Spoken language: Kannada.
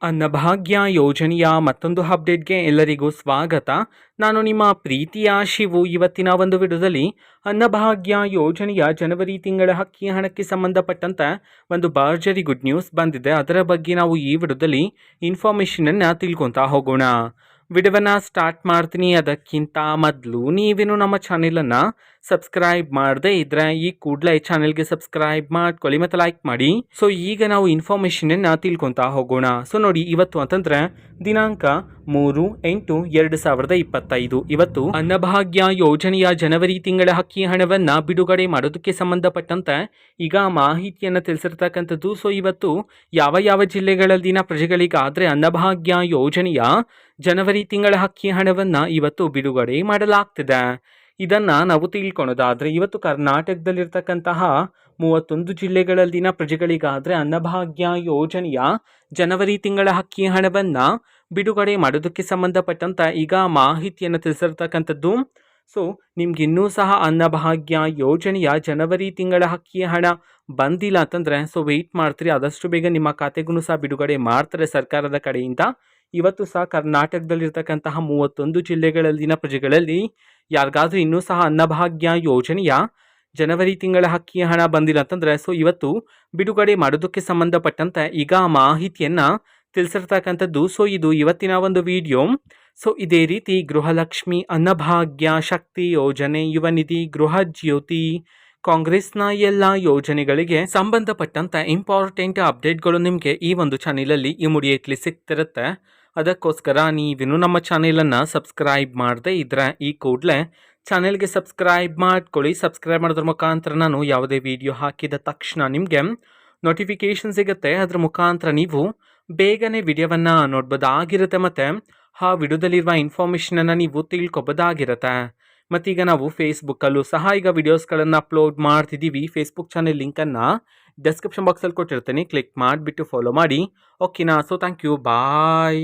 ಅನ್ನಭಾಗ್ಯ ಯೋಜನೆಯ ಮತ್ತೊಂದು ಅಪ್ಡೇಟ್ಗೆ ಎಲ್ಲರಿಗೂ ಸ್ವಾಗತ. ನಾನು ನಿಮ್ಮ ಪ್ರೀತಿಯ ಶಿವು. ಇವತ್ತಿನ ಒಂದು ವಿಡಿಯೋದಲ್ಲಿ ಅನ್ನಭಾಗ್ಯ ಯೋಜನೆಯ ಜನವರಿ ತಿಂಗಳ ಅಕ್ಕಿ ಹಣಕ್ಕೆ ಸಂಬಂಧಪಟ್ಟಂತೆ ಒಂದು ಭರ್ಜರಿ ಗುಡ್ ನ್ಯೂಸ್ ಬಂದಿದೆ. ಅದರ ಬಗ್ಗೆ ನಾವು ಈ ವಿಡಿಯೋದಲ್ಲಿ ಇನ್ಫಾರ್ಮೇಷನನ್ನು ತಿಳ್ಕೊತಾ ಹೋಗೋಣ. ವಿಡಿಯೋವನ್ನು ಸ್ಟಾರ್ಟ್ ಮಾಡ್ತೀನಿ. ಅದಕ್ಕಿಂತ ಮೊದಲು ನೀವೇನು ನಮ್ಮ ಚಾನೆಲನ್ನು ಸಬ್ಸ್ಕ್ರೈಬ್ ಮಾಡದೆ ಇದ್ರೆ ಈ ಕೂಡಲೇ ಚಾನೆಲ್ಗೆ ಸಬ್ಸ್ಕ್ರೈಬ್ ಮಾಡ್ಕೊಳ್ಳಿ ಮತ್ತು ಲೈಕ್ ಮಾಡಿ. ಸೊ ಈಗ ನಾವು ಇನ್ಫಾರ್ಮೇಷನನ್ನು ತಿಳ್ಕೊತಾ ಹೋಗೋಣ. ಸೊ ನೋಡಿ, ಇವತ್ತು ಅಂತಂದ್ರೆ ದಿನಾಂಕ 3/8/2025 ಇವತ್ತು ಅನ್ನಭಾಗ್ಯ ಯೋಜನೆಯ ಜನವರಿ ತಿಂಗಳ ಅಕ್ಕಿ ಹಣವನ್ನು ಬಿಡುಗಡೆ ಮಾಡೋದಕ್ಕೆ ಸಂಬಂಧಪಟ್ಟಂತೆ ಈಗ ಮಾಹಿತಿಯನ್ನು ತಿಳಿಸಿರ್ತಕ್ಕಂಥದ್ದು. ಸೊ ಇವತ್ತು ಯಾವ ಜಿಲ್ಲೆಗಳಲ್ಲಿನ ಪ್ರಜೆಗಳಿಗಾದರೆ ಅನ್ನಭಾಗ್ಯ ಯೋಜನೆಯ ಜನವರಿ ತಿಂಗಳ ಅಕ್ಕಿ ಹಣವನ್ನು ಇವತ್ತು ಬಿಡುಗಡೆ ಮಾಡಲಾಗ್ತಿದೆ. ಇದನ್ನು ನಾವು ತಿಳ್ಕೊಳೋದಾದರೆ ಇವತ್ತು ಕರ್ನಾಟಕದಲ್ಲಿರ್ತಕ್ಕಂತಹ 31 ಜಿಲ್ಲೆಗಳಲ್ಲಿನ ಪ್ರಜೆಗಳಿಗಾದರೆ ಅನ್ನಭಾಗ್ಯ ಯೋಜನೆಯ ಜನವರಿ ತಿಂಗಳ ಅಕ್ಕಿ ಹಣವನ್ನು ಬಿಡುಗಡೆ ಮಾಡೋದಕ್ಕೆ ಸಂಬಂಧಪಟ್ಟಂತೆ ಈಗ ಮಾಹಿತಿಯನ್ನು ತಿಳಿಸಿರ್ತಕ್ಕಂಥದ್ದು. ಸೊ ನಿಮ್ಗೆ ಇನ್ನೂ ಸಹ ಅನ್ನಭಾಗ್ಯ ಯೋಜನೆಯ ಜನವರಿ ತಿಂಗಳ ಅಕ್ಕಿ ಹಣ ಬಂದಿಲ್ಲ ಅಂತಂದರೆ ಸೊ ವೆಯ್ಟ್ ಮಾಡ್ತೀರಿ. ಆದಷ್ಟು ಬೇಗ ನಿಮ್ಮ ಖಾತೆಗೂ ಸಹ ಬಿಡುಗಡೆ ಮಾಡ್ತಾರೆ ಸರ್ಕಾರದ ಕಡೆಯಿಂದ. ಇವತ್ತು ಸಹ ಕರ್ನಾಟಕದಲ್ಲಿರ್ತಕ್ಕಂತಹ 31 ಜಿಲ್ಲೆಗಳಲ್ಲಿನ ಪ್ರಜೆಗಳಲ್ಲಿ ಯಾರಿಗಾದ್ರೂ ಇನ್ನೂ ಸಹ ಅನ್ನಭಾಗ್ಯ ಯೋಜನೆಯ ಜನವರಿ ತಿಂಗಳ ಅಕ್ಕಿ ಹಣ ಬಂದಿಲ್ಲ ಅಂತಂದರೆ ಸೊ ಇವತ್ತು ಬಿಡುಗಡೆ ಮಾಡೋದಕ್ಕೆ ಸಂಬಂಧಪಟ್ಟಂತೆ ಈಗ ಮಾಹಿತಿಯನ್ನು ತಿಳಿಸಿರ್ತಕ್ಕಂಥದ್ದು. ಸೊ ಇದು ಇವತ್ತಿನ ಒಂದು ವಿಡಿಯೋ. ಸೊ ಇದೇ ರೀತಿ ಗೃಹಲಕ್ಷ್ಮಿ, ಅನ್ನಭಾಗ್ಯ, ಶಕ್ತಿ ಯೋಜನೆ, ಯುವ ನಿಧಿ, ಗೃಹ ಜ್ಯೋತಿ, ಕಾಂಗ್ರೆಸ್ನ ಎಲ್ಲ ಯೋಜನೆಗಳಿಗೆ ಸಂಬಂಧಪಟ್ಟಂತ ಇಂಪಾರ್ಟೆಂಟ್ ಅಪ್ಡೇಟ್ಗಳು ನಿಮಗೆ ಈ ಒಂದು ಚಾನೆಲಲ್ಲಿ ಇಮಿಡಿಯೇಟ್ಲಿ ಸಿಗ್ತಿರುತ್ತೆ. ಅದಕ್ಕೋಸ್ಕರ ನೀವಿನ್ನು ನಮ್ಮ ಚಾನೆಲನ್ನು ಸಬ್ಸ್ಕ್ರೈಬ್ ಮಾಡದೆ ಇದ್ರೆ ಈ ಕೂಡಲೇ ಚಾನೆಲ್ಗೆ ಸಬ್ಸ್ಕ್ರೈಬ್ ಮಾಡ್ಕೊಳ್ಳಿ. ಸಬ್ಸ್ಕ್ರೈಬ್ ಮಾಡೋದ್ರ ಮುಖಾಂತರ ನಾನು ಯಾವುದೇ ವಿಡಿಯೋ ಹಾಕಿದ ತಕ್ಷಣ ನಿಮಗೆ ನೋಟಿಫಿಕೇಶನ್ ಸಿಗುತ್ತೆ. ಅದ್ರ ಮುಖಾಂತರ ನೀವು ಬೇಗನೆ ವಿಡಿಯೋವನ್ನು ನೋಡ್ಬೋದಾಗಿರುತ್ತೆ ಮತ್ತು ಆ ವಿಡಿಯೋದಲ್ಲಿರುವ ಇನ್ಫಾರ್ಮೇಷನನ್ನು ನೀವು ತಿಳ್ಕೊಬೋದಾಗಿರುತ್ತೆ. ಮತ್ತೀಗ ನಾವು ಫೇಸ್ಬುಕ್ಕಲ್ಲೂ ಸಹ ಈಗ ವಿಡಿಯೋಸ್ಗಳನ್ನು ಅಪ್ಲೋಡ್ ಮಾಡ್ತಿದ್ದೀವಿ. ಫೇಸ್ಬುಕ್ ಚಾನೆಲ್ ಲಿಂಕನ್ನು ಡಿಸ್ಕ್ರಿಪ್ಷನ್ ಬಾಕ್ಸಲ್ಲಿ ಕೊಟ್ಟಿರ್ತೀನಿ, ಕ್ಲಿಕ್ ಮಾಡಿಬಿಟ್ಟು ಫಾಲೋ ಮಾಡಿ. ಓಕೆನಾ? So thank you, bye.